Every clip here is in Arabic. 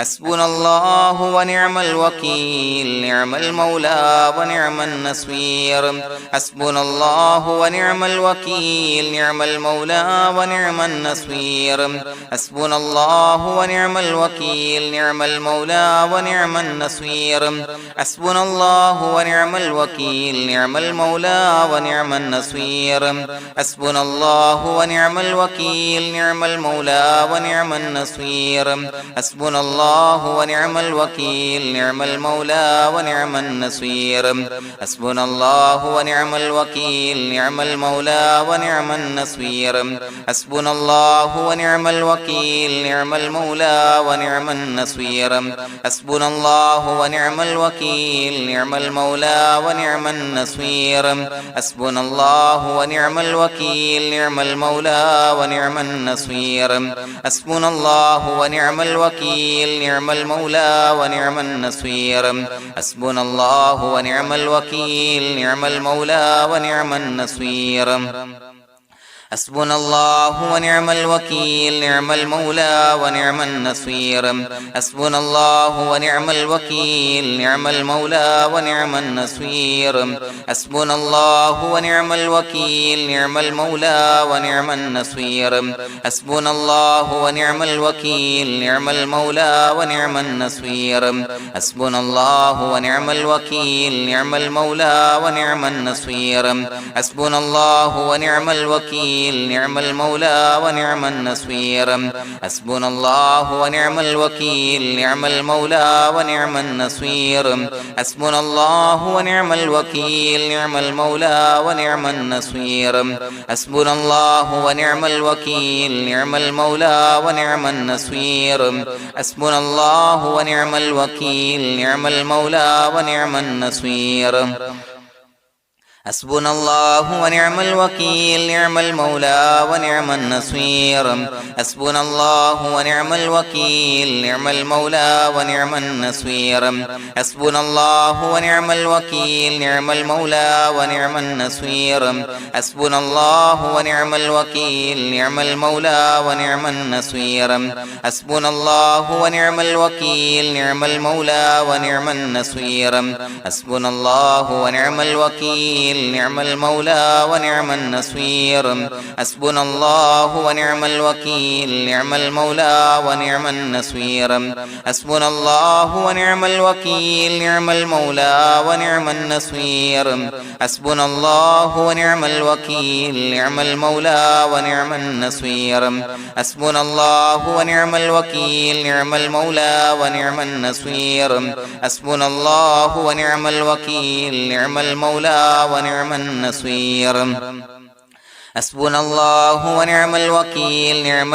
حسبنا الله ونعم الوكيل نعم المولى ونعم النصير حسبنا الله ونعم الوكيل نعم المولى ونعم النصير حسبنا الله ونعم الوكيل نعم المولى ونعم النصير حسبنا الله ونعم الوكيل نعم المولى ونعم النصير حسبنا الله ونعم الوكيل نعم المولى ونعم النصير حسبنا الله ونعم الوكيل نعم المولى ونعم النصير حسبنا الله ونعم الوكيل نعم المولى ونعم النصير حسبنا الله ونعم الوكيل نعم المولى ونعم النصير حسبنا الله ونعم الوكيل نعم المولى ونعم النصير حسبنا الله ونعم الوكيل نعم المولى ونعم النصير حسبنا الله ونعم الوكيل نعم المولى ونعم النصير حسبنا الله ونعم الوكيل نعم المولى ونعم النصير حسبنا الله ونعم الوكيل نعم المولى ونعم النصير حسبنا الله ونعم الوكيل نعم المولى ونعم النصير حسبنا الله ونعم الوكيل نعم المولى ونعم النصير حسبنا الله ونعم الوكيل نعم المولى ونعم النصير حسبنا الله ونعم الوكيل نعم المولى ونعم النصير حسبنا الله ونعم الوكيل نعم المولى ونعم النصير حسبنا الله ونعم الوكيل نعم المولى ونعم النصير حسبنا الله ونعم الوكيل نعم المولى ونعم النصير حسبنا الله ونعم الوكيل نعم المولى ونعم النصير حسبنا الله ونعم الوكيل نعم المولى ونعم النصير حسبنا الله ونعم الوكيل نعم المولى ونعم النصير حسبنا الله ونعم الوكيل نعم المولى ونعم النصير حسبنا الله ونعم الوكيل نعم المولى ونعم النصير حسبنا الله ونعم الوكيل نعم المولى ونعم النصير حسبنا الله ونعم الوكيل نعم المولى ونعم النصير حسبنا الله ونعم الوكيل نعم المولى ونعم النصير حسبنا الله ونعم الوكيل نعم المولى ونعم النصير حسبنا الله ونعم الوكيل نعم المولى ونعم النصير حسبنا الله ونعم الوكيل نعم المولى ونعم النصير حسبنا الله ونعم الوكيل نعم المولى ونعم النصير حسبنا الله ونعم الوكيل نعم المولى ونعم النصير حسبنا الله ونعم الوكيل نعم المولى ونعم النصير حسبنا الله ونعم الوكيل نعم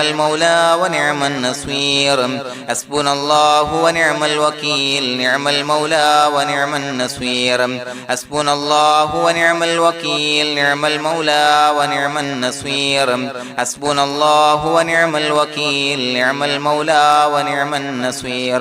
المولى ونعم النصير حسبنا الله ونعم الوكيل نعم المولى ونعم النصير حسبنا الله ونعم الوكيل نعم المولى ونعم النصير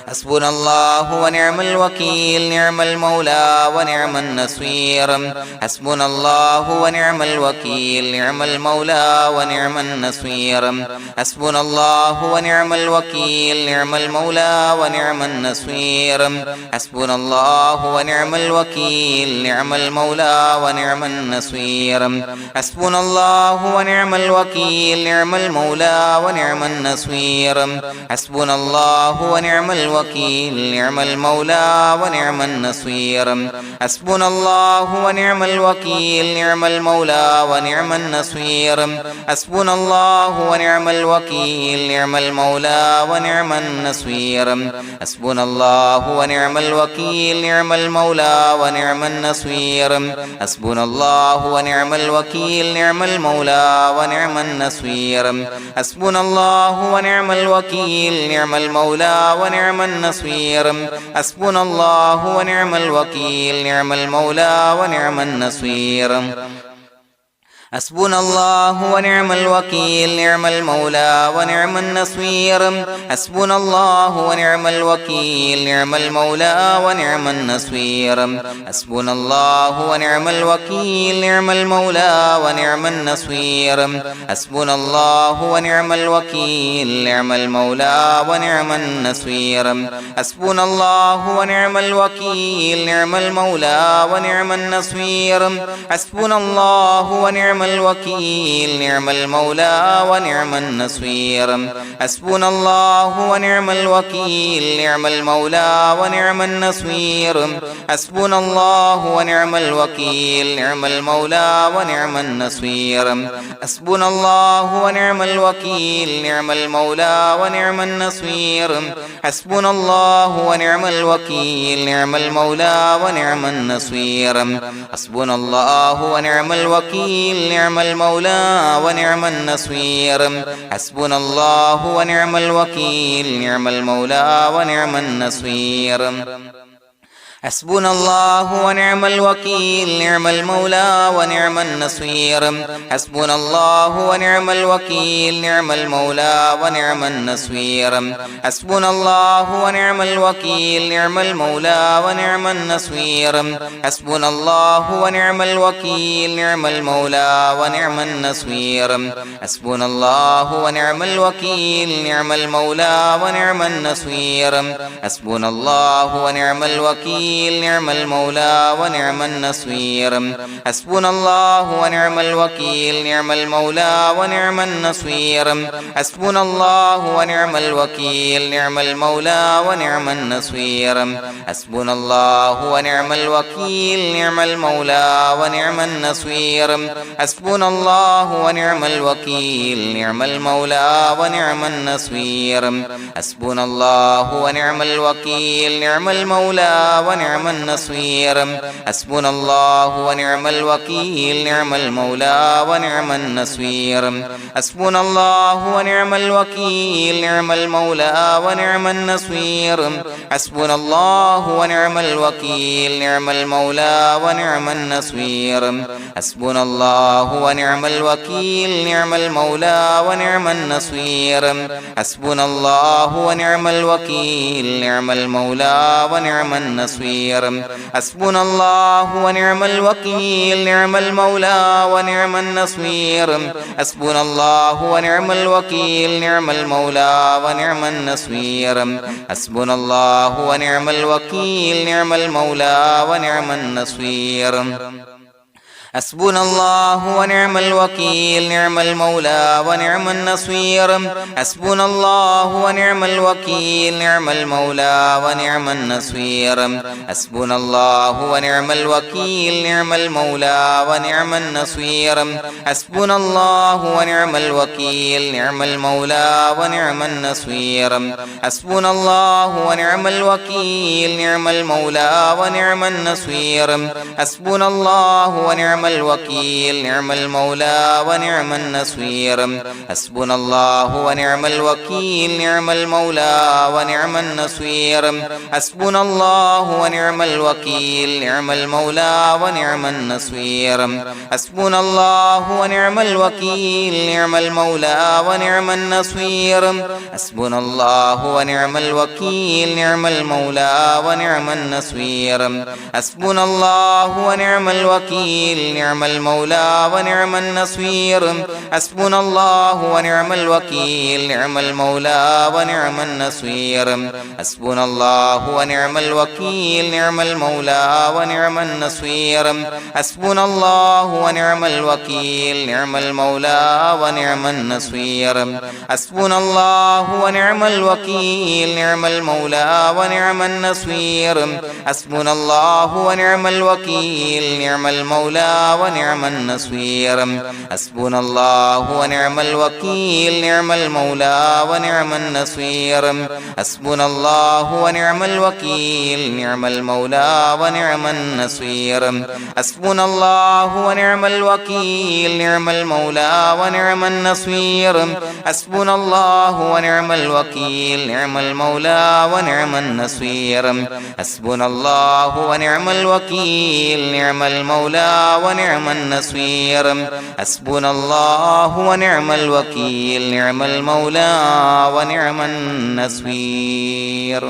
حسبنا الله ونعم الوكيل نعم المولى ونعم النصير حسبنا الله ونعم الوكيل نعم المولى ونعم النصير حسبنا الله ونعم الوكيل نعم المولى ونعم النصير حسبنا الله ونعم الوكيل نعم المولى ونعم النصير حسبنا الله ونعم الوكيل نعم المولى ونعم النصير حسبنا الله ونعم الوكيل نعم المولى ونعم النصير حسبنا الله ونعم الوكيل نعم المولى ونعم النصير حسبنا الله ونعم الوكيل نعم المولى ونعم النصير حسبنا الله ونعم الوكيل نعم المولى ونعم النصير حسبنا الله ونعم الوكيل نعم المولى ونعم النصير حسبنا الله ونعم الوكيل نعم المولى ونعم النصير حسبنا الله ونعم الوكيل نعم المولى ونعم النصير حسبنا الله ونعم الوكيل نعم المولى ونعم النصير حسبنا الله ونعم الوكيل نعم المولى ونعم النصير حسبنا الله ونعم الوكيل نعم المولى ونعم النصير حسبنا الله ونعم الوكيل نعم المولى ونعم النصير حسبنا الله ونعم الوكيل نعم المولى ونعم النصير حسبنا الله ونعم الوكيل نعم المولى ونعم النصير حسبنا الله ونعم الوكيل نعم المولى ونعم النصير حسبنا الله ونعم الوكيل نعم المولى ونعم النصير حسبنا الله ونعم الوكيل نعم المولى ونعم النصير حسبنا الله ونعم الوكيل نعم المولى ونعم النصير حسبنا الله ونعم الوكيل نعم المولى ونعم النصير حسبنا الله ونعم الوكيل نعم المولى ونعم النصير حسبنا الله ونعم الوكيل نعم المولى ونعم النصير حسبنا الله ونعم الوكيل نعم المولى ونعم النصير حسبنا الله ونعم الوكيل نعم المولى ونعم النصير حسبنا الله ونعم الوكيل نعم المولى ونعم النصير حسبنا الله ونعم الوكيل نعم المولى ونعم النصير حسبنا الله ونعم الوكيل نعم المولى ونعم النصير حسبنا الله ونعم الوكيل نعم المولى ونعم النصير حسبنا الله ونعم الوكيل نعم المولى ونعم النصير حسبنا الله ونعم الوكيل نعم المولى ونعم النصير حسبنا الله ونعم الوكيل نعم المولى ونعم النصير حسبنا الله ونعم الوكيل نعم المولى ونعم النصير حسبنا الله ونعم الوكيل نعم المولى ونعم النصير حسبنا الله ونعم الوكيل نعم المولى ونعم النصير حسبنا الله ونعم الوكيل نعم المولى ونعم النصير حسبنا الله ونعم الوكيل نعم المولى ونعم النصير حسبنا الله ونعم الوكيل نعم المولى ونعم النصير حسبنا الله ونعم الوكيل نعم المولى ونعم النصير حسبنا الله ونعم الوكيل نعم المولى ونعم النصير حسبنا الله ونعم الوكيل نعم المولى ونعم النصير حسبنا الله ونعم الوكيل نعم المولى ونعم النصير حسبنا الله ونعم الوكيل نعم المولى ونعم النصير حسبنا الله ونعم الوكيل نعم المولى ونعم النصير حسبنا الله ونعم الوكيل نعم المولى ونعم النصير حسبنا الله ونعم الوكيل نعم المولى ونعم النصير حسبنا الله ونعم الوكيل نعم المولى ونعم النصير حسبنا الله ونعم الوكيل نعم المولى ونعم النصير حسبنا الله ونعم الوكيل نعم المولى ونعم النصير حسبنا الله ونعم الوكيل نعم المولى ونعم النصير حسبنا الله ونعم الوكيل نعم المولى ونعم النصير حسبنا الله ونعم الوكيل نعم المولى ونعم النصير حسبنا الله ونعم الوكيل نعم المولى ونعم النصير حسبنا الله ونعم الوكيل نعم المولى ونعم النصير حسبنا الله ونعم الوكيل نعم المولى ونعم النصير حسبنا الله ونعم الوكيل نعم المولى ونعم النصير حسبنا الله ونعم الوكيل نعم المولى ونعم النصير حسبنا الله ونعم الوكيل نعم المولى ونعم النصير حسبنا الله ونعم الوكيل نعم المولى ونعم النصير حسبنا الله ونعم الوكيل نعم المولى ونعم النصير حسبنا الله ونعم الوكيل نعم المولى ونعم النصير حسبنا الله ونعم الوكيل نعم المولى ونعم النصير حسبنا الله ونعم الوكيل نعم المولى ونعم النصير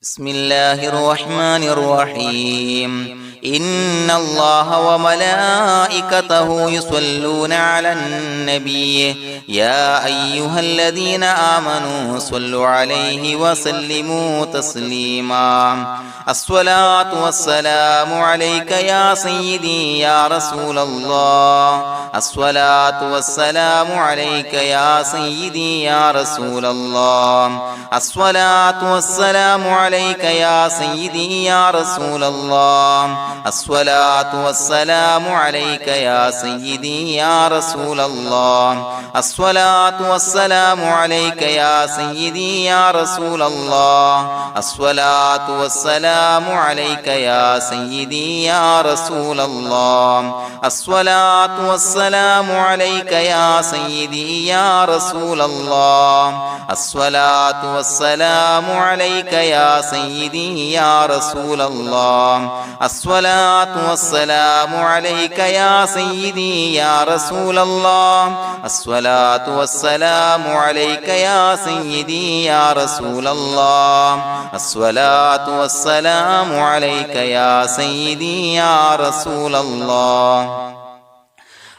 بسم الله الرحمن الرحيم إن الله وملائكته يصلون على النبي يا أيها الذين آمنوا صلوا عليه وسلموا تسليما الصلاة والسلام عليك يا سيدي يا رسول الله الصلاة والسلام عليك يا سيدي يا رسول الله الصلاة والسلام عليك يا سيدي يا رسول الله الصلاة والسلام عليك يا سيدي يا رسول الله الصلاة والسلام عليك يا سيدي يا رسول الله الصلاة والسلام عليك يا سيدي يا رسول الله الصلاة والسلام عليك يا سيدي يا رسول الله الصلاة والسلام عليك يا سيدي يا رسول الله الصلاة والسلام عليك يا سيدي يا رسول الله الصلاة والسلام عليك يا سيدي يا رسول الله الصلاة والسلام عليك يا سيدي يا رسول الله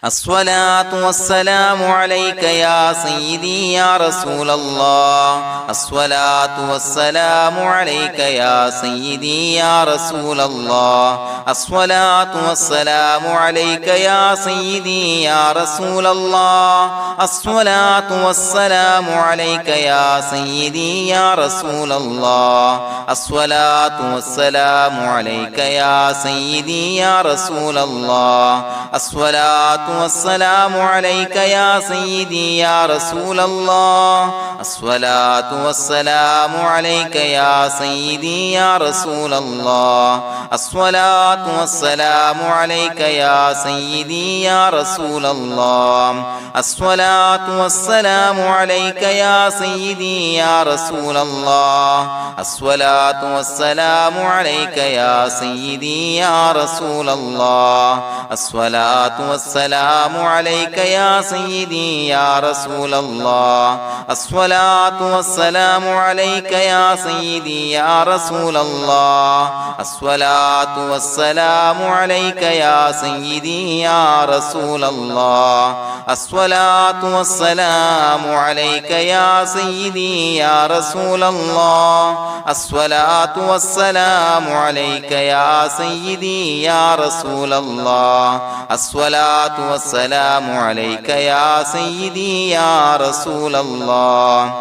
الصلاة والسلام عليك يا سيدي يا رسول الله الصلاة والسلام عليك يا سيدي يا رسول الله الصلاة والسلام عليك يا سيدي يا رسول الله الصلاة والسلام عليك يا سيدي يا رسول الله الصلاة والسلام عليك يا سيدي يا رسول الله الصلاة والسلام عليك يا سيدي يا رسول الله الصلاة والسلام عليك يا سيدي يا رسول الله الصلاة والسلام عليك يا سيدي يا رسول الله الصلاة والسلام عليك يا سيدي يا رسول الله الصلاة والسلام عليك يا سيدي يا رسول الله الصلاة والسلام عليك يا سيدي يا رسول الله الصلاة والسلام عليك يا سيدي يا رسول الله الصلاة والسلام عليك يا سيدي يا رسول الله الصلاة والسلام عليك يا سيدي يا رسول الله الصلاة والسلام عليك يا سيدي يا رسول الله الصلاة والسلام عليك يا سيدي يا رسول الله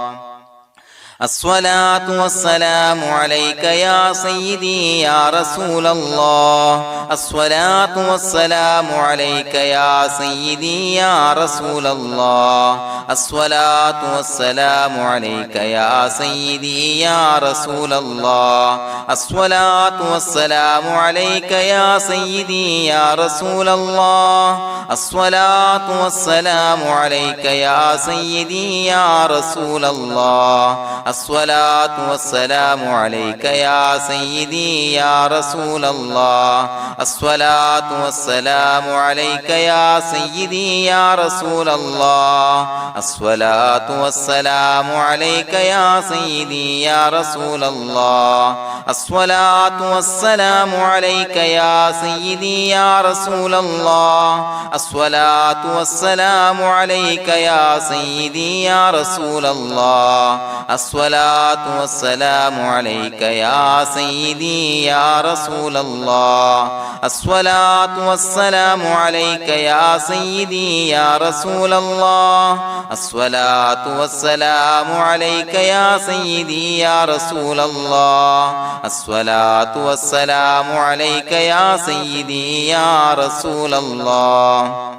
الصلاة والسلام عليك يا سيدي يا رسول الله الصلاة والسلام عليك يا سيدي يا رسول الله الصلاة والسلام عليك يا سيدي يا رسول الله الصلاة والسلام عليك يا سيدي يا رسول الله الصلاة والسلام عليك يا سيدي يا رسول الله الصلاة والسلام عليك يا سيدي يا رسول الله الصلاة والسلام عليك يا سيدي يا رسول الله الصلاة والسلام عليك يا سيدي يا رسول الله الصلاة والسلام عليك يا سيدي يا رسول الله الصلاة والسلام عليك يا سيدي يا رسول الله الصلاة والسلام عليك يا سيدي يا رسول الله الصلاة والسلام عليك يا سيدي يا رسول الله الصلاة والسلام عليك يا سيدي يا رسول الله الصلاة والسلام عليك يا سيدي يا رسول الله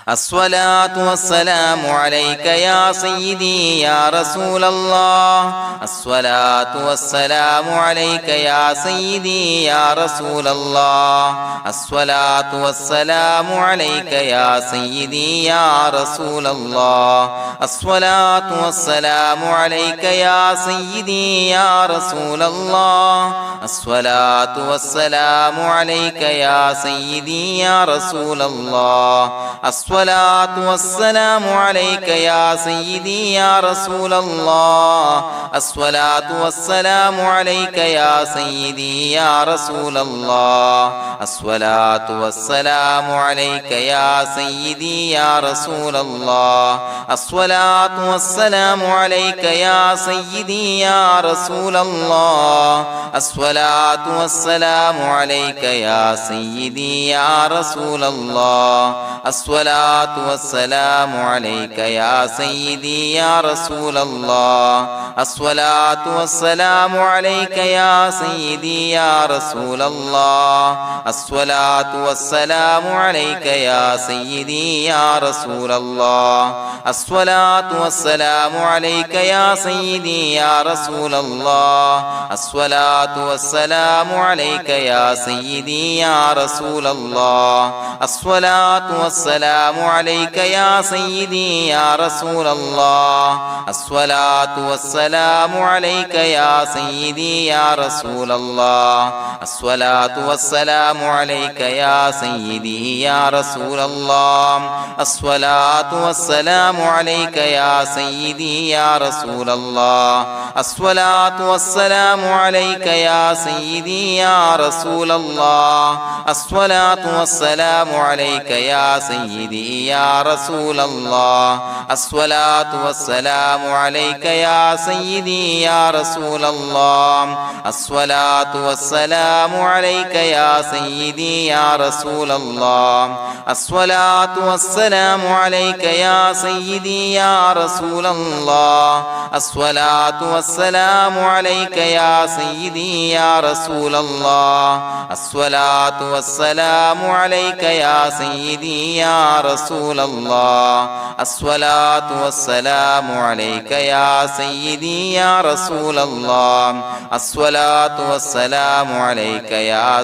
الصلاة والسلام عليك يا سيدي يا رسول الله الصلاة والسلام عليك يا سيدي يا رسول الله الصلاة والسلام عليك يا سيدي يا رسول الله الصلاة والسلام عليك يا سيدي يا رسول الله الصلاة والسلام عليك يا سيدي يا رسول الله الصلاة والسلام عليك يا سيدي يا رسول الله الصلاة والسلام عليك يا سيدي يا رسول الله الصلاة والسلام عليك يا سيدي يا رسول الله الصلاة والسلام عليك يا سيدي يا رسول الله الصلاة والسلام عليك يا سيدي يا رسول الله الصلاة والسلام عليك يا سيدي يا رسول الله الصلاة والسلام عليك يا سيدي يا رسول الله الصلاة والسلام عليك يا سيدي يا رسول الله الصلاة والسلام عليك يا سيدي يا رسول الله الصلاة والسلام عليك يا سيدي يا رسول الله الصلاة والسلام عليك يا سيدي يا رسول الله الصلاة والسلام عليك يا سيدي يا رسول الله الصلاة والسلام عليك يا سيدي يا رسول الله الصلاة والسلام عليك يا سيدي يا رسول الله الصلاة والسلام عليك يا سيدي يا رسول الله الصلاة والسلام عليك يا سيدي يا رسول الله الصلاة والسلام عليك يا سيدي يا رسول الله الصلاة والسلام عليك يا سيدي يا رسول الله الصلاة والسلام عليك يا سيدي يا رسول الله الصلاة والسلام عليك يا سيدي يا رسول الله الصلاة والسلام عليك يا سيدي يا رسول الله الصلاة والسلام عليك يا سيدي يا رسول الله الصلاة والسلام عليك يا سيدي يا رسول الله الصلاة والسلام عليك يا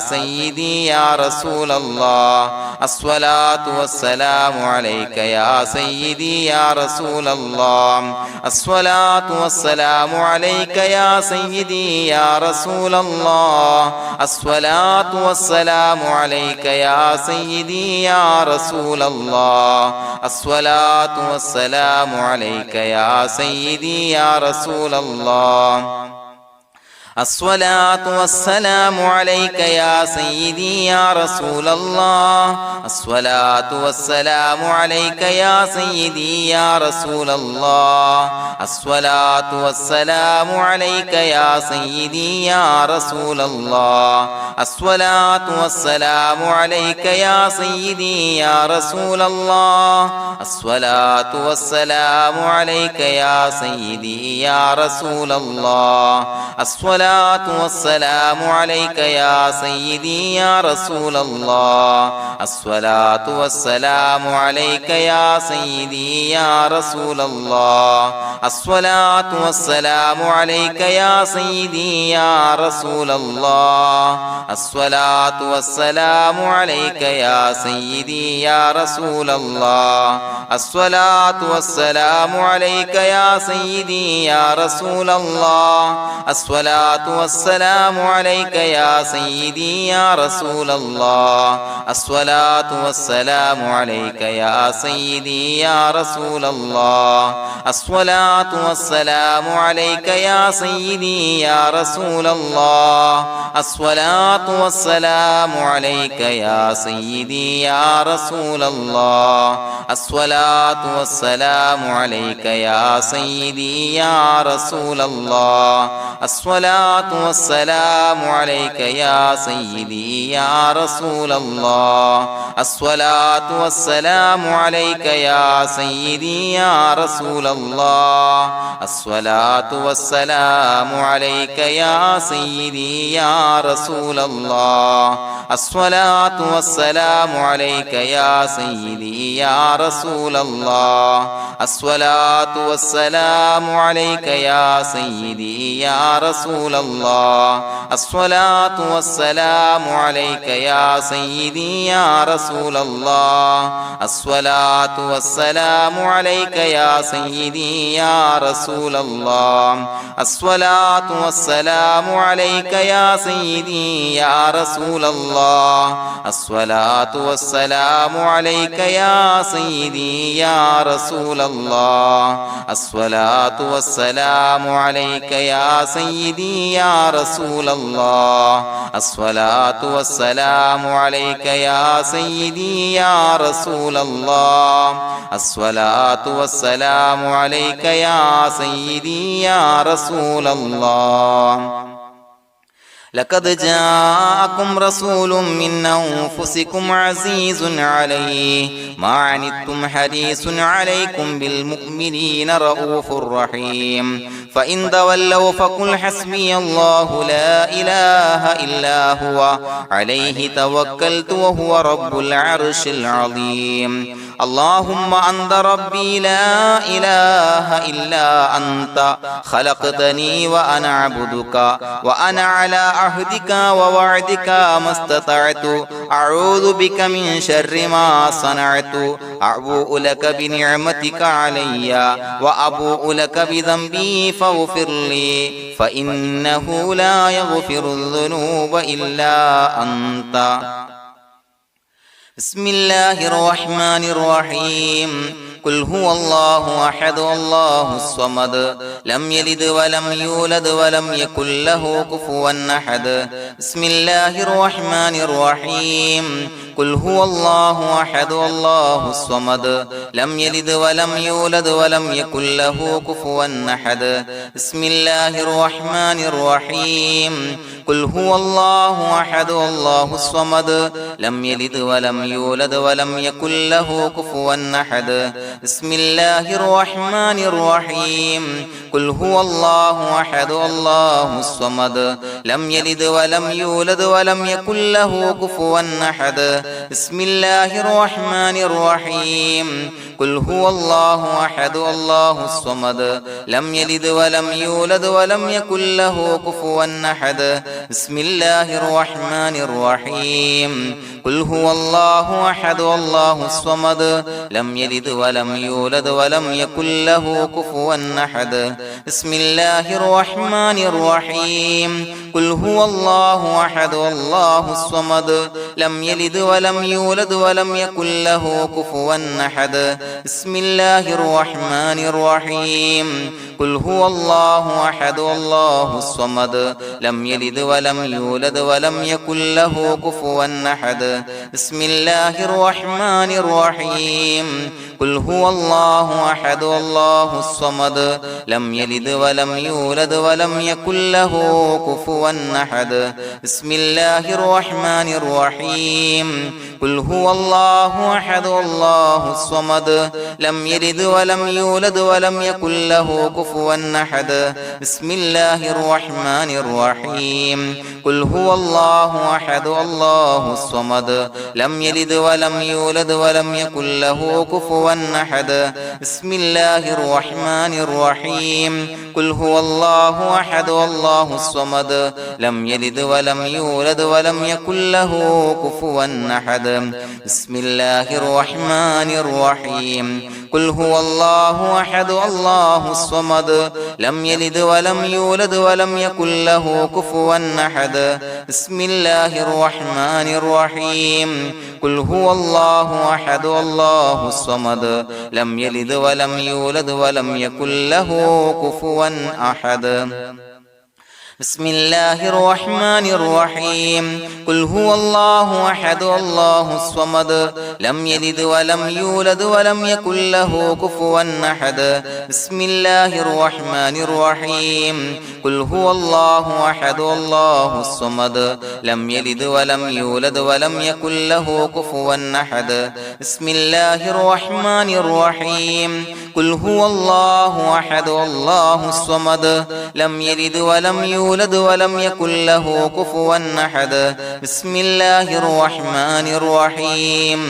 سيدي يا رسول الله الصلاة والسلام عليك يا سيدي يا رسول الله الصلاة والسلام عليك يا سيدي يا رسول الله الصلاة والسلام عليك يا سيدي يا رسول الله الصلاة والسلام عليك يا سيدي يا رسول الله الصلاة والسلام عليك يا سيدي يا رسول الله الصلاة والسلام عليك يا سيدي يا رسول الله الصلاة والسلام عليك يا سيدي يا رسول الله الصلاة والسلام عليك يا سيدي يا رسول الله الصلاة والسلام عليك يا سيدي يا رسول الله الصلاة والسلام عليك يا سيدي يا رسول الله الصلاة والسلام عليك يا سيدي يا رسول الله الصلاة والسلام عليك يا سيدي يا رسول الله الصلاة والسلام عليك يا سيدي يا رسول الله الصلاة والسلام عليك يا سيدي يا رسول الله الصلاة والسلام عليك يا سيدي يا رسول الله الصلاة والسلام عليك يا سيدي يا رسول الله الصلاة والسلام عليك يا سيدي يا رسول الله الصلاة والسلام عليك يا سيدي يا رسول الله الصلاة الصلاة والسلام عليك يا سيدي يا رسول الله الصلاة والسلام عليك يا سيدي يا رسول الله الصلاة والسلام عليك يا سيدي يا رسول الله الصلاة والسلام عليك يا سيدي يا رسول الله الصلاة والسلام عليك يا سيدي يا رسول الله الصلاة والسلام عليك يا سيدي يا رسول الله الصلاة والسلام عليك يا سيدي يا رسول الله الصلاة والسلام عليك يا سيدي يا رسول الله الصلاة والسلام عليك يا سيدي يا رسول الله الصلاة والسلام عليك يا سيدي يا رسول الله الصلاة والسلام عليك يا سيدي يا رسول الله الصلاة والسلام عليك يا سيدي يا رسول الله لقد جاءكم رسول من أنفسكم عزيز عليه ما عنتم حريص عليكم بالمؤمنين رؤوف رحيم فإن تولوا فقل حسبي الله لا إله إلا هو عليه توكلت وهو رب العرش العظيم اللهم أنت ربي لا إله إلا أنت خلقتني وأنا عبدك وأنا على عهدك ووعدك ما استطعت أعوذ بك من شر ما صنعت أبوء لك بنعمتك علي وأبوء لك بذنبي فاغفر لي فإنه لا يغفر الذنوب إلا أنت بسم الله الرحمن الرحيم قل هو الله أحد الله الصمد لم يلد ولم يولد ولم يكن له كفوا أحد بسم الله الرحمن الرحيم قل هو الله أحد الله الصمد لم يلد ولم يولد ولم يكن له كفوا أحد بسم الله الرحمن الرحيم قل هو الله أحد الله الصمد لم يلد ولم يولد ولم يكن له كفوا أحد بسم الله الرحمن الرحيم قل هو الله أحد الله الصمد لم يلد ولم يولد ولم يكن له كفوا أحد بسم الله الرحمن الرحيم قل هو الله أحد الله الصمد لم يلد ولم يولد ولم يكن له كفوا أحد بسم الله الرحمن الرحيم قل هو الله أحد الله الصمد لم يلد ولم يولد ولم يكن له كفوا أحد بسم الله الرحمن الرحيم قل هو الله أحد الله الصمد لم يلد ولم يولد ولم يكن له كفوا أحد بسم الله الرحمن الرحيم قل هو الله أحد الله الصمد لم يلد ولم يولد ولم يكن له كفوا أحد بسم الله الرحمن الرحيم قل هو الله أحد الله الصمد لم يلد ولم يولد ولم يكن له كفوا أحد بسم الله الرحمن الرحيم قل هو الله أحد الله الصمد لم يلد ولم يولد ولم يكن له كفوا أحد بسم الله الرحمن الرحيم قل هو الله أحد الله الصمد لم يلد ولم يولد ولم يكن له كفوا أحد بسم الله الرحمن الرحيم قل هو الله أحد الله الصمد لم يلد ولم يولد ولم يكن له كفوا أحد بسم الله الرحمن الرحيم قل هو الله أحد الله الصمد لم يلد ولم يولد ولم يكن له كفوا أحد بسم الله الرحمن الرحيم قل هو الله أحد الله الصمد لم يلد ولم يولد ولم يكن له كفوا أحد بسم الله الرحمن الرحيم قل هو الله أحد الله الصمد لم يلد ولم يولد ولم يكن له كفوا أحد بسم الله الرحمن الرحيم قل هو الله أحد الله الصمد لم يلد ولم يولد ولم يكن له كفوا أحد بسم الله الرحمن الرحيم قل هو الله أحد الله الصمد لم يلد ولم يولد ولم يكن له كفوا أحد بسم الله الرحمن الرحيم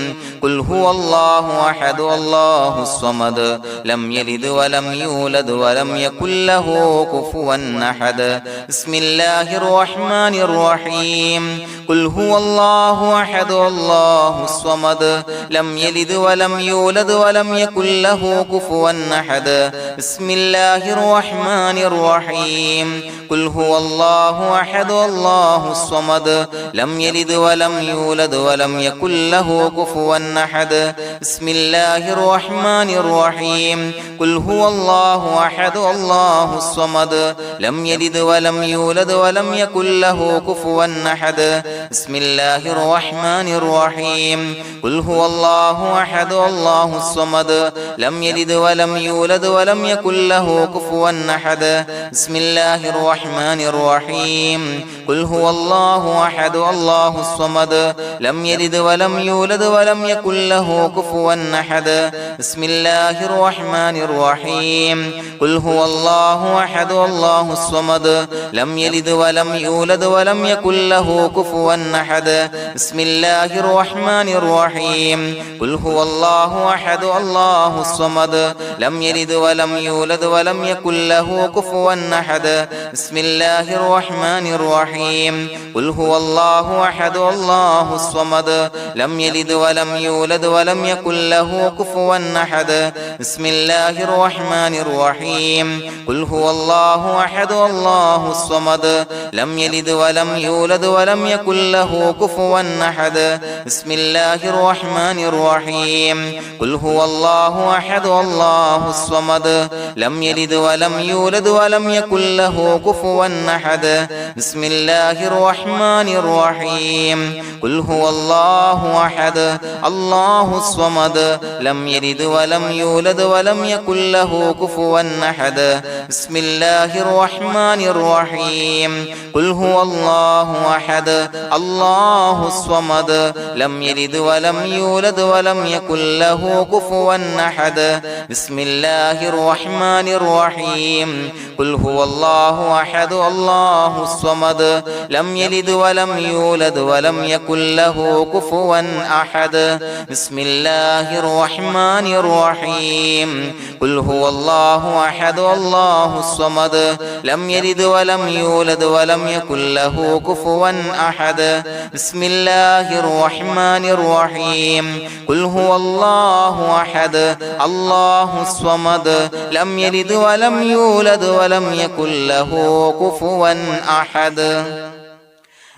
قل هو الله أحد الله الصمد لم يلد ولم يولد ولم يكن له كفوا أحد بسم الله الرحمن الرحيم قل هو الله أحد الله الصمد لم يلد ولم يولد ولم يكن له كفوا أحد بسم الله الرحمن الرحيم قل هو الله أحد الله الصمد لم يلد ولم يولد ولم يكن له كفوا أحد بسم الله الرحمن الرحيم قل هو الله أحد الله الصمد لم يلد ولم يولد ولم يكن له كفوا أحد بسم الله الرحمن الرحيم قل هو الله أحد الله الصمد لم يلد ولم يولد ولم يكن له كفوا أحد بسم الله الرحمن الرحيم قل هو الله أحد الله الصمد لم يلد ولم يولد ولم يكن له كفوا أحد بسم الله الرحمن الرحيم قل هو الله أحد الله الصمد لم يلد ولم يولد ولم يكن له كفوا أحد بسم الله الرحمن الرحيم قل هو الله أحد الله الصمد لم يلد ولم يولد ولم يكن له كفوا أحد بسم الله الرحمن الرحيم قل هو الله أحد الله الصمد لم يلد ولم يولد ولم يكن له كفوا أحد بسم الله الرحمن الرحيم قل هو الله أحد الله الصمد لم يلد ولم يولد ولم يكن له كفوا أحد بسم الله الرحمن الرحيم قل هو الله أحد الله الصمد لم يلد ولم يولد ولم يكن له كفوا أحد بسم الله الرحمن الرحيم قل هو الله أحد الله الصمد لم يلد ولم يولد ولم يكن له كفوا أحد بسم الله الرحمن الرحيم قل هو الله أحد الله الصمد لم يلد ولم يولد ولم يكن له كفوا أحد بسم الله الرحمن الرحيم قل هو الله أحد الله الصمد لم يلد ولم يولد ولم يكن له كفوا أحد بسم الله الرحمن الرحيم قل هو الله أحد الله الصمد لم يلد ولم يولد ولم يكن له كفوا أحد بسم الله الرحمن الرحيم قل هو الله أحد الله الصمد لم يلد ولم يولد ولم يكن له كفوا أحد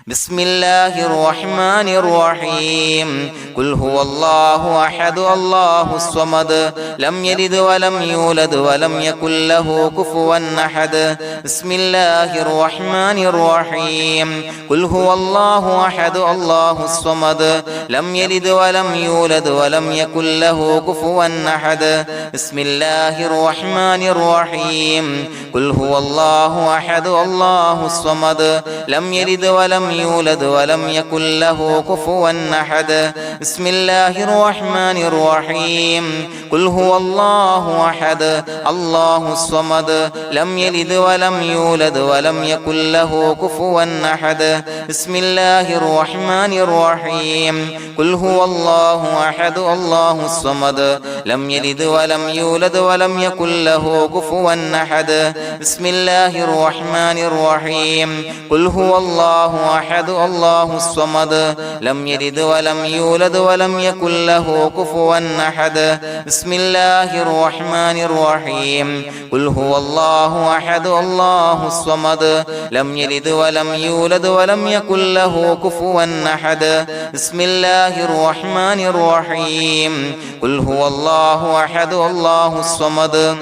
بسم الله الرحمن الرحيم قل هو الله أحد الله الصمد لم يلد ولم يولد ولم يكن له كفوا أحد بسم الله الرحمن الرحيم قل هو الله أحد الله الصمد لم يلد ولم يولد ولم يكن له كفوا أحد بسم الله الرحمن الرحيم قل هو الله أحد الله الصمد لم يلد ولم يولد ولم يكن له كفوا أحد بسم الله الرحمن الرحيم قل هو الله أحد الله الصمد لم يلد ولم يولد ولم يكن له كفوا أحد بسم الله الرحمن الرحيم قل هو الله أحد الله الصمد لم يلد ولم يولد ولم يكن له كفوا أحد بسم الله الرحمن الرحيم قل هو الله أحد الله الصمد لم يلد ولم يولد ولم يكن له كفوا أحد بسم الله الرحمن الرحيم قل هو الله أحد الله الصمد لم يلد ولم يولد ولم يكن له كفوا أحد بسم الله الرحمن الرحيم قل هو الله أحد الله الصمد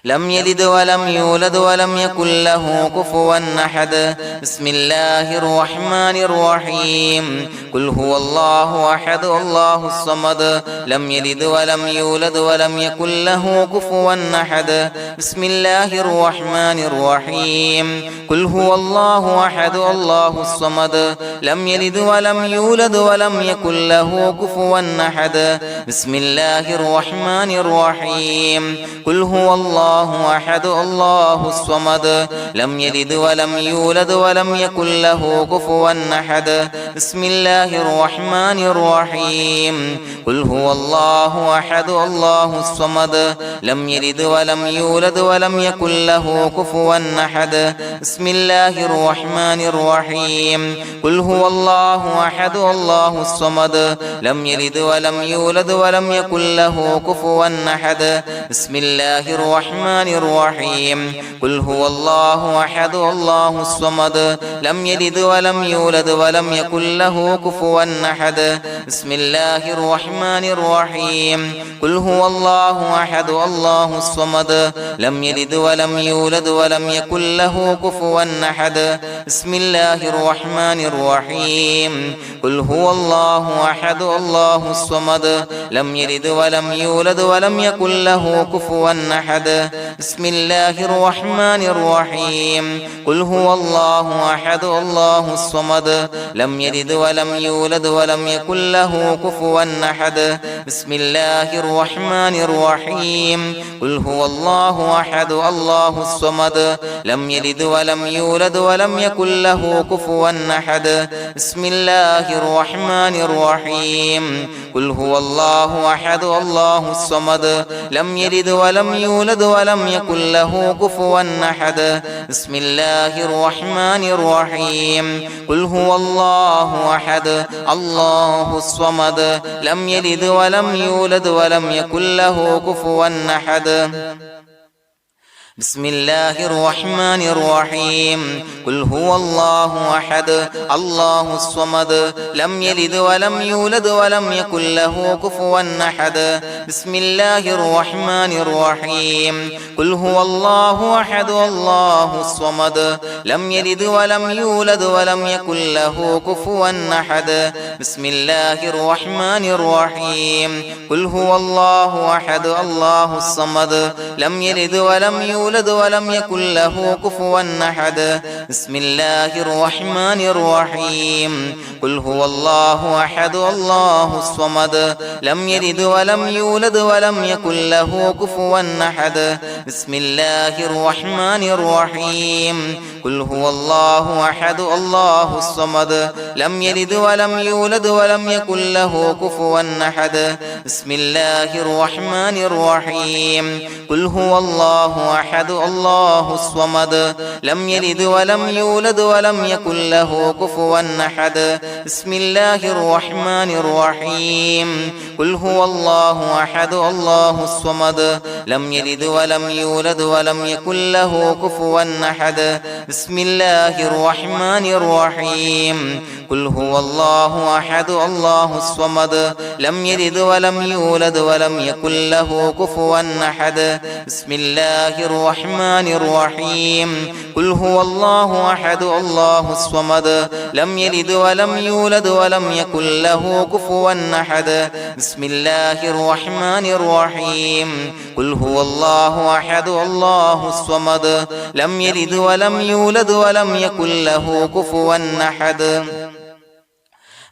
لم يلد ولم يولد ولم يكن له كفوا أحد بسم الله الرحمن الرحيم قل هو الله أحد الله الصمد لم يلد ولم يولد ولم يكن له كفوا أحد بسم الله الرحمن الرحيم قل هو الله أحد الله الصمد لم يلد ولم يولد ولم يكن له كفوا أحد بسم الله الرحمن الرحيم قل هو الله أحد الله الصمد لم يلد ولم يولد ولم يكن له كفوا أحد بسم الله الرحمن الرحيم قل هو الله أحد الله الصمد لم يلد ولم يولد ولم يكن له كفوا أحد بسم الله الرحمن الرحيم قل هو الله أحد الله الصمد لم يلد ولم يولد ولم يكن له كفوا أحد بسم الله الرحمن الرحيم قل هو الله أحد الله الصمد لم يلد ولم يولد ولم يكن له كفوا أحد بسم الله الرحمن الرحيم قل هو الله أحد الله الصمد لم يلد ولم يولد ولم يكن له كفوا أحد بسم الله الرحمن الرحيم قل هو الله أحد الله الصمد لم يلد ولم يولد ولم يكن له كفوا أحد بسم الله الرحمن الرحيم قل هو الله أحد الله الصمد لم يلد ولم يولد ولم يكن له كفوا أحد بسم الله الرحمن الرحيم قل هو الله أحد الله الصمد لم يلد ولم يولد ولم يكن له كفوا أحد بسم الله الرحمن الرحيم قل هو الله أحد الله الصمد لم يلد ولم يولد ولم يكن له كفوا أحد بسم الله الرحمن الرحيم قل هو الله أحد الله الصمد لم يلد ولم يولد ولم يكن له كفوا أحد بسم الله الرحمن الرحيم قل هو الله أحد الله الصمد لم يلد ولم يولد ولم يكن له كفوا أحد بسم الله الرحمن الرحيم قل هو الله أحد الله الصمد لم يلد ولم يولد ولم يكن له كفوا أحد بسم الله الرحمن الرحيم قل هو الله أحد الله الصمد لم يلد ولم يولد ولم يكن له كفوا أحد بسم الله الرحمن الرحيم قل هو الله أحد الله الصمد لم يلد ولم يولد ولم يكن له كفوا أحد بسم الله الرحمن الرحيم قل هو الله أحد الله الصمد لم يلد ولم يولد ولم يكن له كفوا أحد بسم الله الرحمن الرحيم قل هو الله أحد الله الصمد لم يلد ولم يولد ولم يكن له كفوا أحد بسم الله الرحمن الرحيم قل هو الله أحد الله الصمد لم يلد ولم يولد ولم يكن له كفوا أحد بسم الله الرحمن الرحيم قل هو الله أحد الله الصمد لم يلد ولم يولد ولم يكن له كفوا أحد بسم الله الرحمن الرحيم قل هو الله أحد الله الصمد لم يلد ولم يولد ولم يكن له كفوا أحد بسم الله الرحمن الرحيم قل هو الله أحد الله الصمد لم يلد ولم يولد ولم يكن له كفوا أحد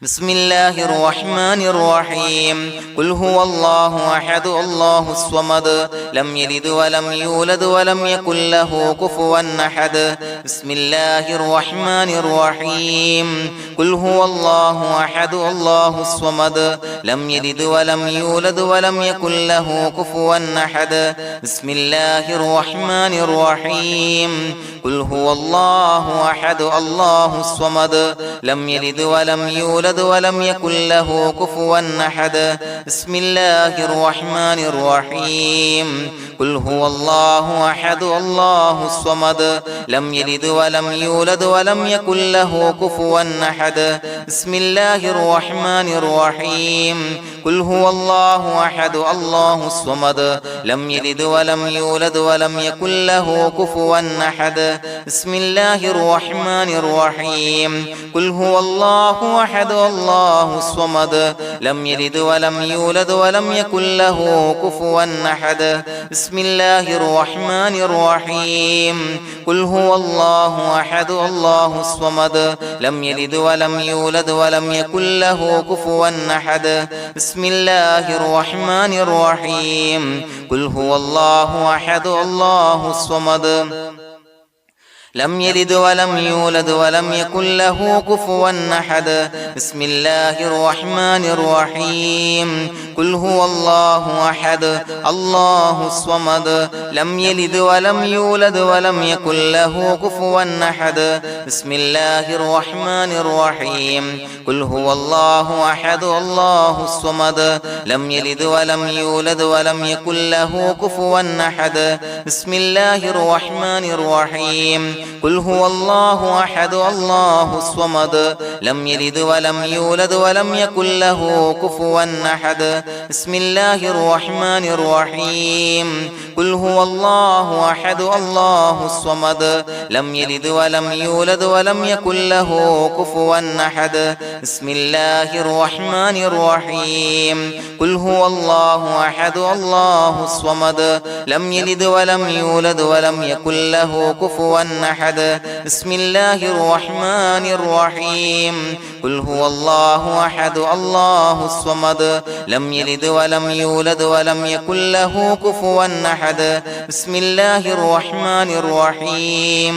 بسم الله الرحمن الرحيم قل هو الله أحد الله الصمد لم يلد ولم يولد ولم يكن له كفوا أحد بسم الله الرحمن الرحيم قل هو الله أحد الله الصمد لم يلد ولم يولد ولم يكن له كفوا أحد بسم الله الرحمن الرحيم قل هو الله أحد الله الصمد لم يلد ولم يولد يولد ولم يكن له كفوا أحد بسم الله الرحمن الرحيم قل هو الله أحد الله الصمد لم يلد ولم يولد ولم يكن له كفوا أحد بسم الله الرحمن الرحيم قل هو الله أحد الله الصمد لم يلد ولم يولد ولم يكن له كفوا أحد بسم الله الرحمن الرحيم قل هو الله أحد الله الصمد لم يلد ولم يولد ولم يكن له كفوا أحد بسم الله الرحمن الرحيم قل هو الله أحد الله الصمد لم يلد ولم يولد ولم يكن له كفوا أحد بسم الله الرحمن الرحيم قل هو الله أحد الله الصمد لم يلد ولم يولد ولم يكن له كفوا أحد بسم الله الرحمن الرحيم قل هو الله أحد الله الصمد لم يلد ولم يولد ولم يكن له كفوا أحد بسم الله الرحمن الرحيم قل هو الله أحد الله الصمد لم يلد ولم يولد ولم يكن له كفوا أحد بسم الله الرحمن الرحيم قل هو الله أحد الله الصمد لم يلد ولم يولد ولم يكن له كفوا أحد بسم الله الرحمن الرحيم قل هو الله أحد الله الصمد لم يلد ولم يولد ولم يكن له كفوا أحد بسم الله الرحمن الرحيم قل هو الله أحد الله الصمد لم يلد ولم يولد ولم يكن له كفوا أحد بسم الله الرحمن الرحيم قل هو الله أحد الله الصمد لم يلد ولم يولد ولم يكن له كفوا أحد بسم الله الرحمن الرحيم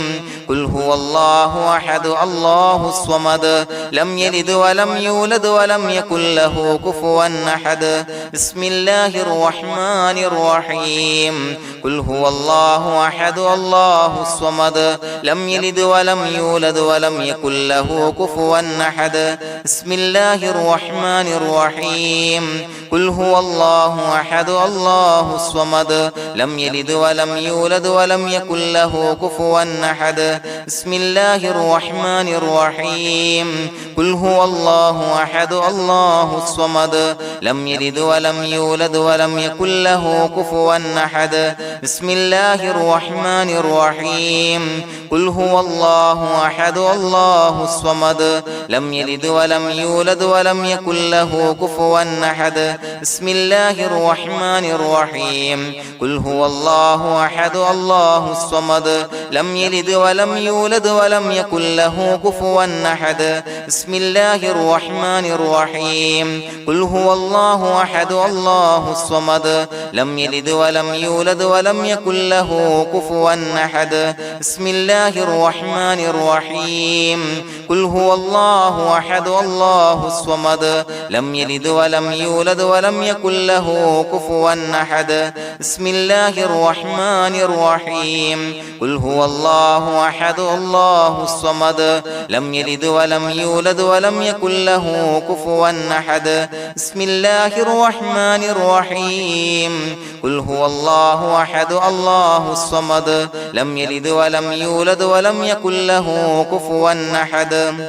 قل هو الله أحد الله الصمد لم يلد ولم يولد ولم يكن له كفوا أحد بسم الله الرحمن الرحيم قل هو الله أحد الله الصمد لم يلد ولم يولد ولم يكن له كفوا أحد بسم الله الرحمن الرحيم قل هو الله أحد الله الصمد لم يلد ولم يولد ولم يكن له كفوا أحد بسم الله الرحمن الرحيم قل هو الله أحد الله الصمد لم يلد ولم يولد ولم يكن له كفوا أحد بسم الله الرحمن الرحيم قل هو الله أحد الله الصمد لم يلد ولم يولد ولم يكن له كفوا أحد بسم الله الرحمن الرحيم قل هو الله أحد الله الصمد لم يلد ولم يولد ولم يكن له كفوا أحد بسم الله الرحمن الرحيم قل هو الله أحد الله الصمد لم يلد ولم يولد ولم يكن له كفوا أحد بسم الله الرحمن الرحيم قل هو الله أحد الله الصمد لم يلد ولم يولد ولم يكن له كفوا أحد بسم الله الرحمن الرحيم قل هو الله أحد الله الصمد لم يلد ولم يولد ولم يكن له كفوا أحد بسم الله الرحمن الرحيم قل هو الله أحد الله الصمد لم يلد ولم يولد ولم يكن له كفوا أحد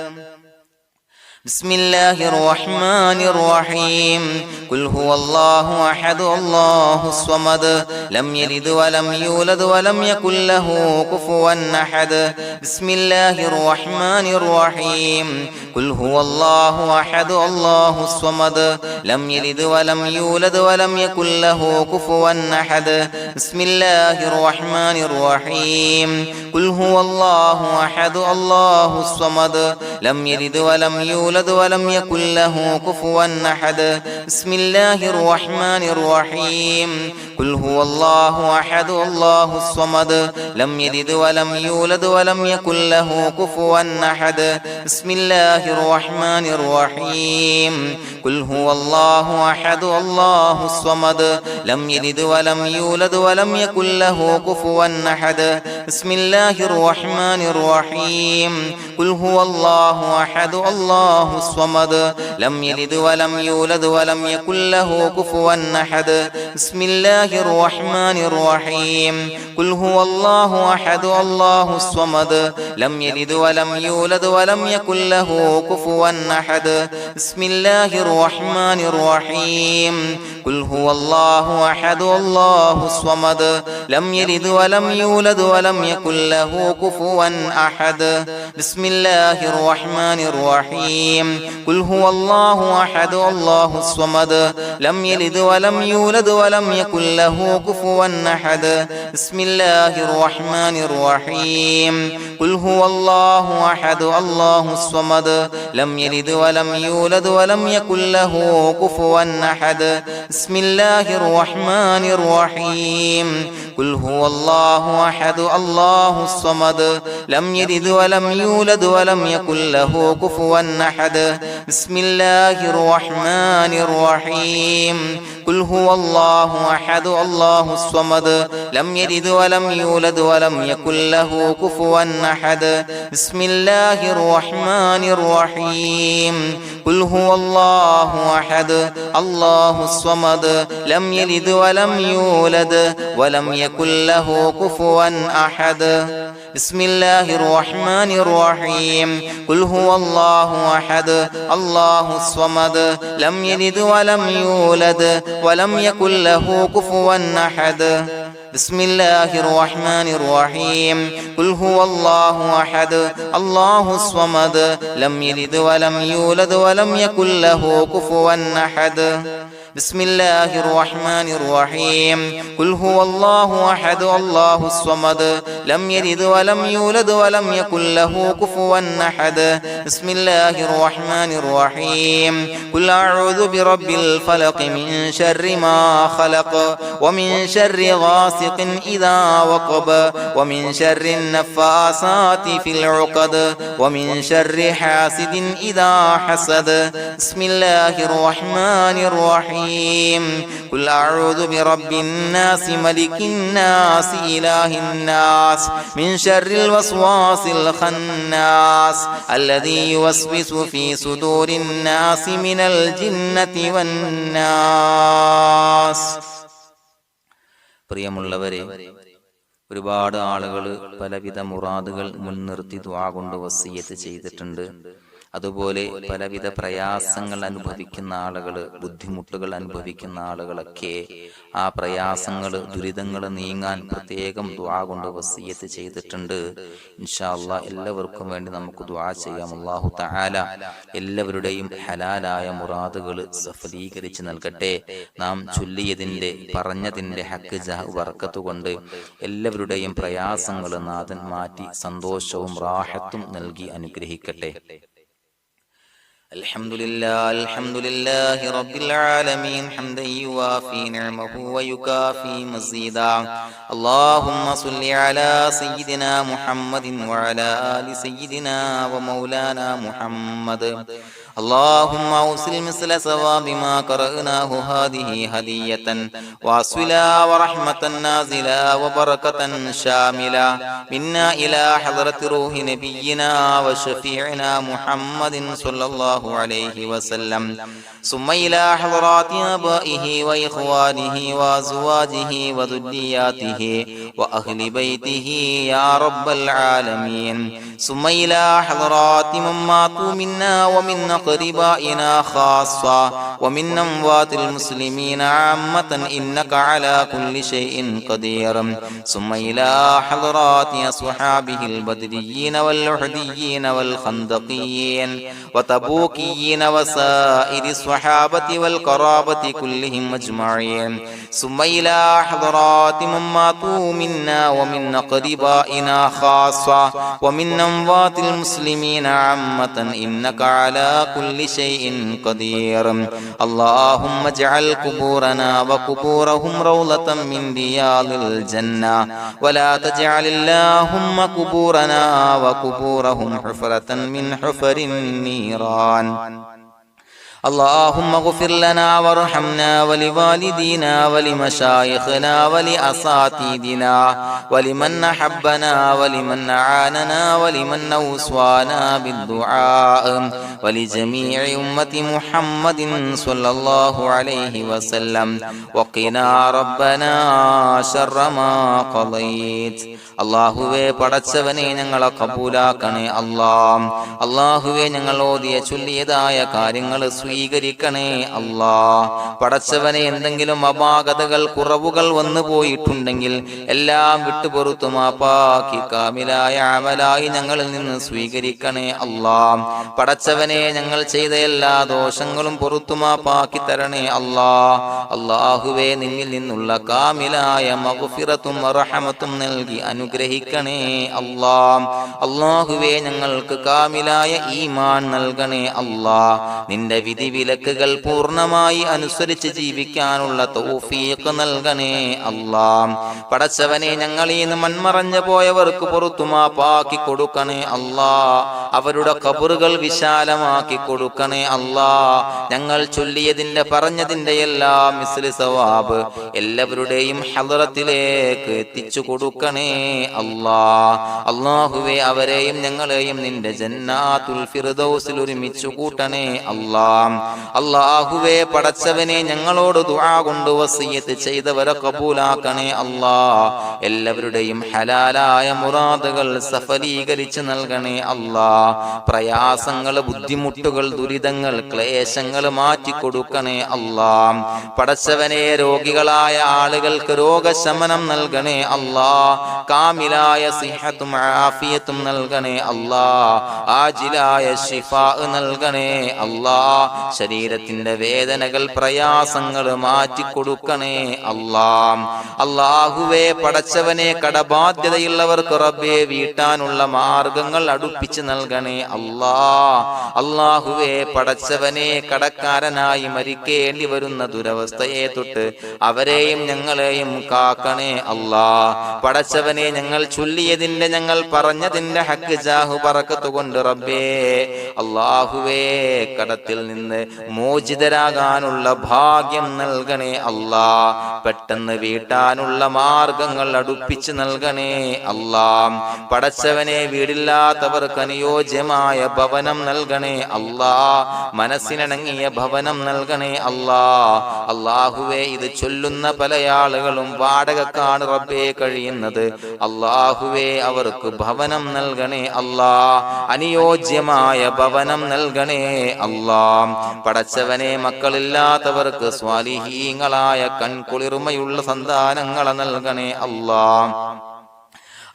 بسم الله الرحمن الرحيم قل هو الله أحد الله الصمد لم يلد ولم يولد ولم يكن له كفوا أحد بسم الله الرحمن الرحيم قل هو الله أحد الله الصمد لم يلد ولم يولد ولم يكن له كفوا أحد بسم الله الرحمن الرحيم قل هو الله أحد الله الصمد لم يلد ولم يولد ولم يكن له كفوا أحد بسم الله الرحمن الرحيم قل هو الله أحد الله الصمد لم يلد ولم يولد ولم يكن له كفوا أحد بسم الله الرحمن الرحيم قل هو الله أحد الله الصمد لم يلد ولم يولد ولم يكن له كفوا أحد بسم الله الرحمن الرحيم قل هو الله الله أحد الله الصمد لم يلد ولم يولد ولم يكن له كفوا أحد بسم الله الرحمن الرحيم قل هو الله أحد الله الصمد لم يلد ولم يولد ولم يكن له كفوا أحد بسم الله الرحمن الرحيم قل هو الله أحد الله الصمد لم يلد ولم يولد ولم يكن له كفوا أحد بسم الله الرحمن الرحيم قل هو الله أحد الله الصمد لم يلد ولم يولد ولم يكن له كفوا أحد بسم الله الرحمن الرحيم قل هو الله أحد الله الصمد لم يلد ولم يولد ولم يكن له كفوا أحد بسم الله الرحمن الرحيم قل هو الله أحد الله الصمد لم يلد ولم يولد ولم يكن له كفوا أحد بسم الله الرحمن الرحيم قل هو الله أحد الله الصمد لم يلد ولم يولد ولم يكن له كفوا أحد بسم الله الرحمن الرحيم قل هو الله أحد الله الصمد لم يلد ولم يولد ولم يكن له كفوا أحد بسم الله الرحمن الرحيم قل هو الله أحد الله الصمد لم يلد ولم يولد ولم يكن له كفوا أحد بسم الله الرحمن الرحيم قل هو الله أحد الله الصمد لم يلد ولم يولد ولم يكن له كفوا أحد بسم الله الرحمن الرحيم قل هو الله أحد الله الصمد لم يلد ولم يولد ولم يكن له كفوا أحد بسم الله الرحمن الرحيم قل أعوذ برب الفلق من شر ما خلق ومن شر غاسق إذا وقب ومن شر النفاثات في العقد ومن شر حاسد إذا حسد بسم الله الرحمن الرحيم قل أعوذ برب الناس ملك الناس إله الناس من شر الوسواس الخناس الذي يوسوس في صدور الناس من الجنة والناس. പ്രിയമുള്ളവരെ, ഒരുപാട് ആളുകൾ പലവിധ മുറാദുകൾ മുൻനിർത്തി ദുആ കൊണ്ട് വസിയ്യത്ത് ചെയ്തിട്ടുണ്ട്. അതുപോലെ പലവിധ പ്രയാസങ്ങൾ അനുഭവിക്കുന്ന ആളുകൾ, ബുദ്ധിമുട്ടുകൾ അനുഭവിക്കുന്ന ആളുകളൊക്കെ ആ പ്രയാസങ്ങൾ, ദുരിതങ്ങൾ നീങ്ങാൻ പ്രത്യേകം ദുആ കൊണ്ട് വസിയ്യത്ത് ചെയ്തിട്ടുണ്ട്. ഇൻഷാ അല്ലാഹ് എല്ലാവർക്കും വേണ്ടി നമുക്ക് ദുആ ചെയ്യാം. അല്ലാഹു തആല എല്ലാവരുടെയും ഹലാലായ മുറാദുകൾ സഫലീകരിച്ച് നൽകട്ടെ. നാം ചൊല്ലിയതിന്റെ, പറഞ്ഞതിന്റെ ഹക്ക് ജാഹ് ബർക്കത്ത് കൊണ്ട് എല്ലാവരുടെയും പ്രയാസങ്ങൾ നാഥൻ മാറ്റി സന്തോഷവും റാഹത്തും നൽകി അനുഗ്രഹിക്കട്ടെ. الحمد لله رب العالمين حمدا يوافي نعمه ويكافي مزيدا. اللهم صل على سيدنا محمد وعلى آل سيدنا ومولانا محمد. اللهم أوصل مثل ثواب ما قرأناه هذه هدية واصلا ورحمة نازلا وبركة شاملة منا إلى حضرة روح نبينا وشفيعنا محمد صلى الله عليه وسلم، ثم إلى حضرات آبائه وإخوانه وأزواجه وذرياته وأهل بيته يا رب العالمين، ثم إلى حضرات من ماتوا منا ومن أقربائنا خاصة ومن أموات المسلمين عامة إنك على كل شيء قدير، ثم إلى حضرات أصحابه البدريين والأحديين والخندقيين وتبوكيين وسائر الصحابة والقرابة كلهم أجمعين، ثم إلى حضرات من ماتوا منا ومن أقربائنا خاصة ومن أموات المسلمين عامة إنك على كل شيء قدير. اللهم اجعل قبورنا وقبورهم روضة من رياض الجنة، ولا تجعل اللهم قبورنا وقبورهم حفرة من حفر النيران. اللهم اغفر لنا وارحمنا ولوالدينا ولمشايخنا ولأساتذتنا ولمن أحبنا ولمن أعاننا ولمن أوصانا بالدعاء ولجميع أمة محمد صلى الله عليه وسلم وقنا ربنا شر ما قضيت. അള്ളാഹുവേ പടച്ചവനെ ഞങ്ങളെ കബൂലാക്കണേ അല്ലാഹ്. അള്ളാഹുവേ ഞങ്ങൾ ഓതിയ ചൊല്ലിയതായ കാര്യങ്ങൾ സ്വീകരിക്കണേ അല്ലാഹ്. പടച്ചവനെ എന്തെങ്കിലും അപാകതകൾ കുറവുകൾ വന്നു പോയിട്ടുണ്ടെങ്കിൽ എല്ലാം വിട്ടുപൊറുത്തു മാപ്പാക്കി കാമിലായ അമലായി ഞങ്ങളിൽ നിന്ന് സ്വീകരിക്കണേ അല്ലാഹ്. പടച്ചവനെ ഞങ്ങൾ ചെയ്ത എല്ലാ ദോഷങ്ങളും പൊറുത്തു മാപ്പാക്കി തരണേ അല്ലാഹ്. അള്ളാഹുവേ നിന്നിൽ നിന്നുള്ള കാമിലായ മഗ്ഫിറത്തും റഹമത്തും നൽകി അനുഗ്രഹിക്കണേ അല്ലാഹ്. അല്ലാഹുവേ ഞങ്ങൾക്ക് കാമിലായ ഈമാൻ നൽകണേ അല്ലാഹ്. നിന്റെ വിധി വിലക്കുകൾ പൂർണ്ണമായി അനുസരിച്ച് ജീവിക്കാനുള്ള തൗഫീഖ് നൽകണേ അല്ലാഹ്. പടച്ചവനെ ഞങ്ങളിൽ നിന്ന് മൺമറഞ്ഞു പോയവർക്ക് പുറത്തു മാപ്പാക്കി കൊടുക്കണേ അല്ലാഹ്. അവരുടെ ഖബറുകൾ വിശാലമാക്കി കൊടുക്കണേ അല്ലാഹ്. ഞങ്ങൾ ചൊല്ലിയതിന്റെ പറഞ്ഞതിന്റെ എല്ലാം മിസ്ലി സവാബ് എല്ലാവരുടെയും ഹളറത്തിലേക്ക് എത്തിച്ചു കൊടുക്കണേ അല്ലാഹ്. അല്ലാഹുവേ അവരെയും ഞങ്ങളെയും നിന്റെ ജന്നാത്തുൽ ഫിർദൗസിൽ ഒരുമിച്ചു കൂട്ടണേ അല്ലാഹ്. അല്ലാഹുവേ പടച്ചവനെ ഞങ്ങളോട് ദുആ കൊണ്ട് വസിയത്ത് ചെയ്തവരെ കബൂലാക്കണേ അല്ലാഹ്. എല്ലാവരുടെയും ഹലാലായ മുറാദുകൾ സഫലീകരിച്ച് നൽകണേ അല്ലാഹ്. പ്രയാസങ്ങൾ, ബുദ്ധിമുട്ടുകൾ, ദുരിതങ്ങൾ, ക്ലേശങ്ങൾ മാറ്റിക്കൊടുക്കണേ അല്ലാഹ്. പടച്ചവനെ രോഗികളായ ആളുകൾക്ക് രോഗശമനം നൽകണേ അല്ലാഹ്. കാമിലായ സിഹത്തും ആഫിയത്തും നൽകണേ അല്ലാഹ്. ആജിലായ ശിഫാ നൽകണേ അല്ലാഹ്. ശരീരത്തിന്റെ വേദനകൾ, പ്രയാസങ്ങൾ മാറ്റിക്കൊടുക്കണേ അല്ലാഹ്. അല്ലാഹുവേ പടച്ചവനെ കടബാധ്യതയുള്ളവർക്ക് റബ്ബേ വീട്ടാനുള്ള മാർഗങ്ങൾ അടുപ്പിച്ച് നൽകണേ അല്ലാഹ്. അല്ലാഹുവേ പടച്ചവനെ കടക്കാരനായി മരിക്കേണ്ടി വരുന്ന ദുരവസ്ഥയെ തൊട്ട് അവരെയും ഞങ്ങളെയും കാക്കണേ അല്ലാഹ്. പടച്ചവനെ ഞങ്ങൾ ചൊല്ലിയതിന്റെ, ഞങ്ങൾ പറഞ്ഞതിന്റെ ഹക്ക് ജാഹു ബറക്കത്ത് കൊണ്ട് റബ്ബേ അല്ലാഹുവേ കടത്തിൽ നിന്ന് മോചിതരാകാനുള്ള ഭാഗ്യം നൽകണേ അല്ലാഹ്. പെട്ടെന്ന് വീട്ടാനുള്ള മാർഗങ്ങൾ അടുപ്പിച്ച് നൽകണേ അല്ലാഹ്. പടച്ചവനെ വീടില്ലാത്തവർക്ക് അനുയോജ്യമായ ഭവനം നൽകണേ അല്ലാഹ്. മനസ്സിനിണങ്ങിയ ഭവനം നൽകണേ അല്ലാഹ്. അല്ലാഹുവേ ഇത് ചൊല്ലുന്ന പല ആളുകളും വാടകക്കാണ് റബ്ബേ കഴിയുന്നത്. അല്ലാഹുവേ അവർക്ക് ഭവനം നൽകണേ അല്ലാഹ്. അനുയോജ്യമായ ഭവനം നൽകണേ അല്ലാഹ്. പടച്ചവനെ മക്കളില്ലാത്തവർക്ക് സ്വാലിഹീങ്ങളായ കൺകുളിർമയുള്ള സന്താനങ്ങളെ നൽകണേ അല്ലാഹ്.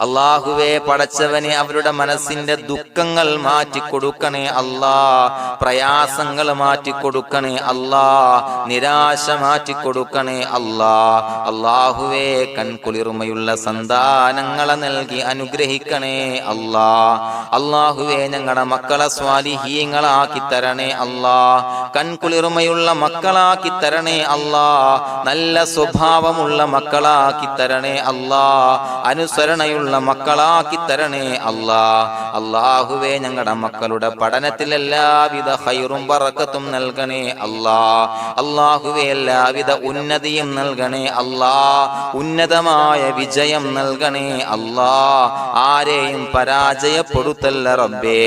അല്ലാഹുവേ പടച്ചവനെ അവരുടെ മനസ്സിന്റെ ദുഃഖങ്ങൾ മാറ്റിക്കൊടുക്കണേ അല്ലാഹ്. പ്രയാസങ്ങൾ മാറ്റിക്കൊടുക്കണേ അല്ലാഹ്. നിരാശ മാറ്റിക്കൊടുക്കണേ അല്ലാഹ്. അല്ലാഹുവേ കൺകുളിർമയുള്ള സന്താനങ്ങളെ നൽകി അനുഗ്രഹിക്കണേ അല്ലാഹ്. അല്ലാഹുവേ ഞങ്ങളുടെ മക്കളെ സ്വാലിഹീങ്ങളാക്കി തരണേ അല്ലാഹ്. കൺകുളിർമയുള്ള മക്കളാക്കി തരണേ അല്ലാഹ്. നല്ല സ്വഭാവമുള്ള മക്കളാക്കി തരണേ അല്ലാഹ്. അനുസരണയുള്ള മക്കളാക്കി തരണേ അല്ലാഹ്. അല്ലാഹുവേ ഞങ്ങളുടെ മക്കളുടെ പഠനത്തിൽ എല്ലാവിധ ഖൈറും ബറക്കത്തും നൽകണേ അല്ലാഹ്. അല്ലാഹുവേ എല്ലാവിധ ഉന്നതിയും നൽകണേ അല്ലാഹ്. ഉന്നതമായ വിജയം നൽകണേ അല്ലാഹ്. ആരെയും പരാജയപ്പെടുത്തല്ല റബ്ബേ.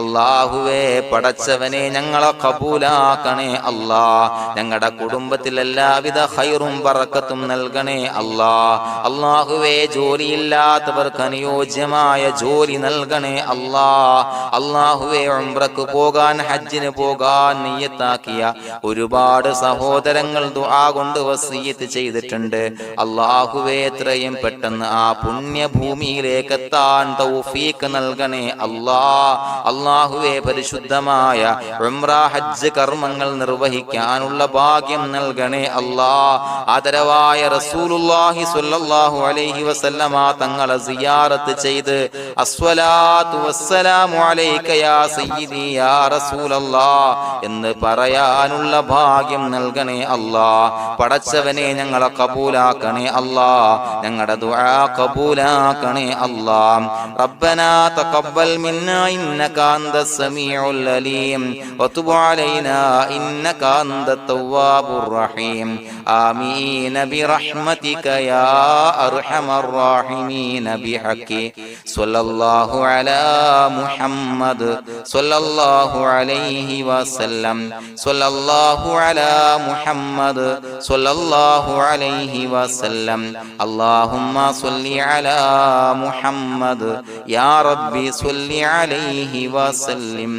അല്ലാഹുവേ പടച്ചവനെ ഞങ്ങളെ കബൂലാക്കണേ അല്ലാഹ്. ഞങ്ങളുടെ കുടുംബത്തിൽ എല്ലാവിധ ഖൈറും ബറക്കത്തും നൽകണേ അല്ലാഹ്. അല്ലാഹുവേ ജോലിയില്ലാത്ത അനുയോജ്യമായ ജോലി നൽകണേ അല്ലാഹ്. അല്ലാഹുവേ ഉംറക്ക് പോകാൻ, ഹജ്ജിന് പോകാൻ നിയ്യത്താക്കിയ ഒരുപാട് സഹോദരങ്ങൾ ദുആ കൊണ്ട് വസിയത്ത് ചെയ്തിട്ടുണ്ട്. അല്ലാഹുവേ എത്രയും പെട്ടെന്ന് ആ പുണ്യഭൂമിയിലേക്ക് എത്താൻ തൗഫീഖ് നൽകണേ അല്ലാഹ്. അല്ലാഹുവേ പരിശുദ്ധമായ ഉംറ ഹജ്ജ് കർമ്മങ്ങൾ നിർവഹിക്കാനുള്ള ഭാഗ്യം നൽകണേ അല്ലാഹ്. ആദരവായ റസൂലുള്ളാഹി സ്വല്ലല്ലാഹു അലൈഹി വസല്ലമ തങ്ങളെ സിയാറത്ത് ചെയ്ത് അസ്സലാത്തു വസ്സലാമു അലൈക യാ സയ്യിദി യാ റസൂലല്ലാഹ് എന്ന് പറയാനുള്ള ഭാഗ്യം നൽകണേ അല്ലാഹ്. പടച്ചവനെ ഞങ്ങളെ കബൂലാക്കണേ അല്ലാഹ്, ഞങ്ങളുടെ ദുആ കബൂലാക്കണേ അല്ലാഹ്. റബ്ബനാ തഖബ്ബൽ മിന്നാ ഇന്നക അന്തസ് സമീഉൽ അലീം വതുബ് അലൈനാ ഇന്നക അന്തത് തവ്വാബുർ റഹീം. ആമീൻ ബിറഹ്മതിക യാ അർഹമർ റഹീമീൻ ബിഹഖി സ്വല്ലല്ലാഹു അലാ മുഹമ്മദ് സ്വല്ലല്ലാഹു അലൈഹി വസല്ലം സ്വല്ലല്ലാഹു അലാ മുഹമ്മദ് സ്വല്ലല്ലാഹു അലൈഹി വസല്ലം. അല്ലാഹുമ്മ സ്വല്ലി അലാ മുഹമ്മദ് യാ റബ്ബി സ്വല്ലി അലൈഹി വസല്ലം.